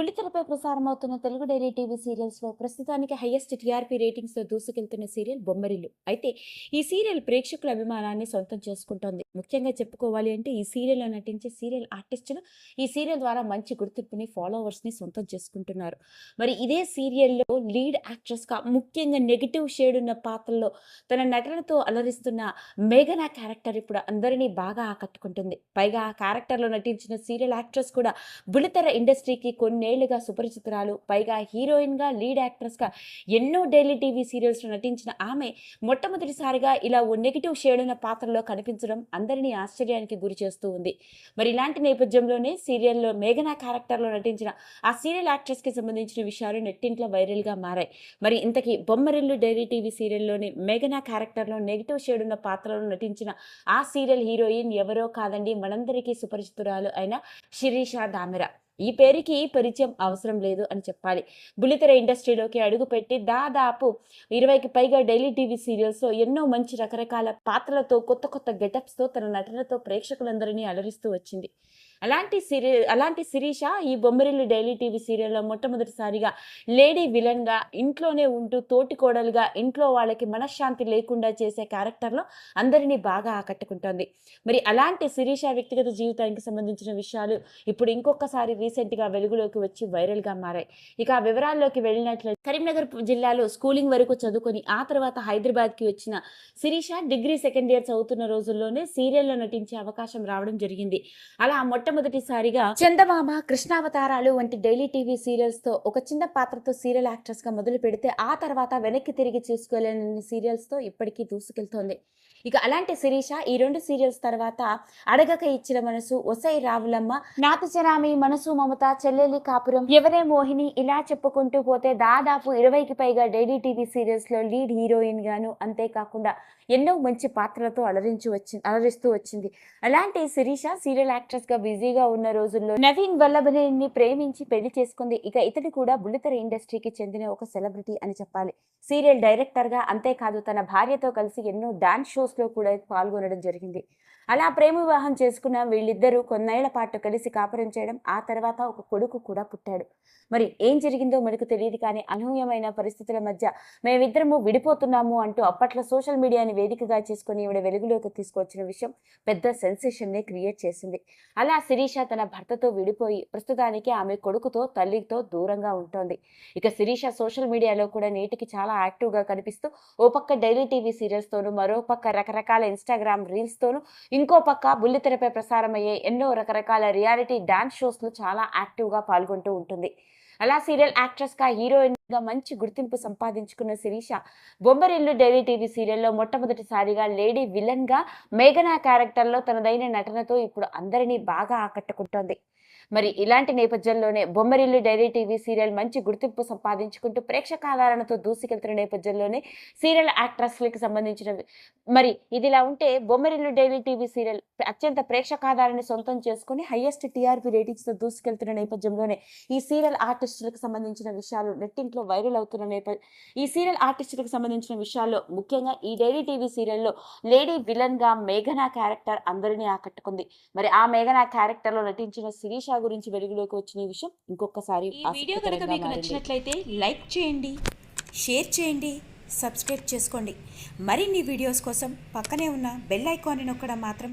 బుల్లితెరపై ప్రసారమవుతున్న Telugu daily TV సీరియల్స్‌లో ప్రస్తుతానికి highest TRP రేటింగ్స్‌తో దూసుకెళ్తున్న serial Bommarillu. అయితే ఈ సీరియల్ ప్రేక్షకుల అభిమానాన్ని సొంతం చేసుకుంటోంది. ముఖ్యంగా చెప్పుకోవాలి అంటే ఈ సీరియల్‌లో నటించే సీరియల్ ఆర్టిస్టులు ఈ సీరియల్ ద్వారా మంచి గుర్తింపుని, ఫాలోవర్స్‌ని సొంతం చేసుకుంటున్నారు. మరి ఇదే సీరియల్‌లో లీడ్ యాక్ట్రెస్‌గా ముఖ్యంగా నెగెటివ్ షేడ్ ఉన్న పాత్రలో తన నటనతో అలరిస్తున్న మేఘన క్యారెక్టర్ ఇప్పుడు అందరినీ బాగా ఆకట్టుకుంటుంది. పైగా ఆ క్యారెక్టర్‌లో నటించిన సీరియల్ యాక్ట్రెస్ కూడా బుల్లితెర ఇండస్ట్రీకి కొన్నేళ్లుగా సుపరిచితురాలు. పైగా హీరోయిన్‌గా, లీడ్ యాక్ట్రెస్‌గా ఎన్నో డైలీ టీవీ సీరియల్స్‌లో నటించిన ఆమె మొట్టమొదటిసారిగా ఇలా ఓ నెగెటివ్ షేడ్ ఉన్న పాత్రలో కనిపించడం అందరినీ ఆశ్చర్యానికి గురి చేస్తూ ఉంది. మరి ఇలాంటి నేపథ్యంలోనే సీరియల్‌లో మేఘన క్యారెక్టర్‌లో నటించిన ఆ సీరియల్ యాక్ట్రెస్‌కి సంబంధించిన విషయాలు నెట్టింట్లో వైరల్‌గా మారాయి. మరి ఇంతకీ బొమ్మరిల్లు డైలీ టీవీ సీరియల్‌లోని మేఘన క్యారెక్టర్‌లో నెగెటివ్ షేడ్ ఉన్న పాత్రలో నటించిన ఆ సీరియల్ హీరోయిన్ ఎవరో కాదండి, మనందరికీ సుపరిచితురాలు అయిన శిరీష దామెర. ఈ పేరుకి పరిచయం అవసరం లేదు అని చెప్పాలి. బుల్లితెర ఇండస్ట్రీలోకి అడుగుపెట్టి దాదాపు 20కి పైగా డైలీ టీవీ సీరియల్స్‌లో ఎన్నో మంచి రకరకాల పాత్రలతో, కొత్త కొత్త గెటప్స్‌తో తన నటనతో ప్రేక్షకులందరినీ అలరిస్తూ వచ్చింది. అలాంటి శిరీష ఈ బొమ్మరిల్లు డైలీ టీవీ సీరియల్‌లో మొట్టమొదటిసారిగా లేడీ విలన్‌గా, ఇంట్లోనే ఉంటూ తోటికోడలుగా ఇంట్లో వాళ్ళకి మనశ్శాంతి లేకుండా చేసే క్యారెక్టర్‌లో అందరినీ బాగా ఆకట్టుకుంటోంది. మరి అలాంటి శిరీష వ్యక్తిగత జీవితానికి సంబంధించిన విషయాలు ఇప్పుడు ఇంకొకసారి రీసెంట్‌గా వెలుగులోకి వచ్చి వైరల్‌గా మారాయి. ఇక ఆ వివరాల్లోకి వెళ్ళినట్లయితే కరీంనగర్ జిల్లాలో స్కూలింగ్ వరకు చదువుకొని ఆ తర్వాత హైదరాబాద్‌కి వచ్చిన శిరీష డిగ్రీ సెకండ్ ఇయర్ చదువుతున్న రోజుల్లోనే సీరియల్‌లో నటించే అవకాశం రావడం జరిగింది. అలా మొట్టమొదటిసారిగా చందమామ, కృష్ణావతారాలు వంటి డైలీ టీవీ సీరియల్స్‌తో ఒక చిన్న పాత్రతో సీరియల్ యాక్ట్రెస్‌గా మొదలు పెడితే ఆ తర్వాత వెనక్కి తిరిగి చూసుకోలేనన్ని సీరియల్స్‌తో ఇప్పటికీ దూసుకెళ్తోంది. ఇక అలాంటి శిరీష ఈ 2 సీరియల్స్ తర్వాత అడగక ఇచ్చిన మనసు, ఒసై రావులమ్మ, నాతిచరామి, మనసు మమత, చెల్లెలి కాపురం, ఎవరే మోహిని ఇలా చెప్పుకుంటూ పోతే దాదాపు 20కి పైగా డైలీ టీవీ సీరియల్స్‌లో లీడ్ హీరోయిన్ గాను, అంతేకాకుండా ఎన్నో మంచి పాత్రలతో అలరిస్తూ వచ్చింది. అలాంటి శిరీష సీరియల్ యాక్ట్రెస్‌గా బిజీగా ఉన్న రోజుల్లో నవీన్ వల్లభనేనిని ప్రేమించి పెళ్లి చేసుకుంది. ఇక ఇతడు కూడా బుల్లితెర ఇండస్ట్రీకి చెందిన ఒక సెలబ్రిటీ అని చెప్పాలి. సీరియల్ డైరెక్టర్‌గా, అంతేకాదు తన భార్యతో కలిసి ఎన్నో డాన్స్ షోస్‌లో కూడా పాల్గొనడం జరిగింది. అలా ప్రేమ వివాహం చేసుకున్న వీళ్ళిద్దరూ కొన్నేళ్ల పాటు కలిసి కాపురం చేయడం, ఆ తర్వాత ఒక కొడుకు కూడా పుట్టాడు. మరి ఏం జరిగిందో మనకు తెలియదు కానీ అనూహ్యమైన పరిస్థితుల మధ్య మేమిద్దరము విడిపోతున్నాము అంటూ అప్పట్లో సోషల్ మీడియాని వేదికగా చేసుకుని ఈవిడ వెలుగులోకి తీసుకొచ్చిన విషయం పెద్ద సెన్సేషన్‌ని క్రియేట్ చేసింది. అలా శిరీష తన భర్తతో విడిపోయి ప్రస్తుతానికి ఆమె కొడుకుతో, తల్లితో దూరంగా ఉంటోంది. ఇక శిరీష సోషల్ మీడియాలో కూడా నేటికి చాలా యాక్టివ్‌గా కనిపిస్తూ ఓ పక్క డైలీ టీవీ సీరియల్స్‌తోనూ, మరో పక్క రకరకాల ఇన్‌స్టాగ్రామ్ రీల్స్‌తోనూ, ఇంకో పక్క బుల్లితెరపై ప్రసారమయ్యే ఎన్నో రకరకాల రియాలిటీ డాన్స్ షోస్‌లో చాలా యాక్టివ్‌గా పాల్గొంటూ ఉంటుంది. అలా సీరియల్ యాక్ట్రెస్‌గా, హీరోయిన్‌గా మంచి గుర్తింపు సంపాదించుకున్న శిరీష బొమ్మరిల్లు డైలీ టీవీ సీరియల్‌లో మొట్టమొదటిసారిగా లేడీ విలన్‌గా మేఘన క్యారెక్టర్‌లో తనదైన నటనతో ఇప్పుడు అందరినీ బాగా ఆకట్టుకుంటోంది. మరి ఇలాంటి నేపథ్యంలోనే బొమ్మరిల్లు డైలీ టీవీ సీరియల్ మంచి గుర్తింపు సంపాదించుకుంటూ ప్రేక్షకాదరణతో దూసుకెళ్తున్న నేపథ్యంలోనే సీరియల్ యాక్ట్రెస్‌లకి సంబంధించినవి. మరి ఇదిలా ఉంటే బొమ్మరిల్లు డైలీ టీవీ సీరియల్ అత్యంత ప్రేక్షకాదరణని సొంతం చేసుకొని హైయెస్ట్ టీఆర్పీ రేటింగ్స్‌తో దూసుకెళ్తున్న నేపథ్యంలోనే ఈ సీరియల్ ఆర్టిస్టులకు సంబంధించిన విషయాలు నెట్టింట్లో వైరల్ అవుతున్న ఈ సీరియల్ ఆర్టిస్టులకు సంబంధించిన విషయాల్లో ముఖ్యంగా ఈ డైలీ టీవీ సీరియల్‌లో లేడీ విలన్‌గా మేఘన క్యారెక్టర్ అందరినీ ఆకట్టుకుంది. మరి ఆ మేఘన క్యారెక్టర్‌లో నటించిన శిరీష గురించి వెలుగులోకి వచ్చిన ఈ విషయం ఇంకొకసారి ఈ వీడియో కనుక మీకు నచ్చినట్లయితే లైక్ చేయండి, షేర్ చేయండి, సబ్స్క్రైబ్ చేసుకోండి. మరిన్ని వీడియోస్ కోసం పక్కనే ఉన్న బెల్ ఐకాన్ని నొక్కడం మాత్రం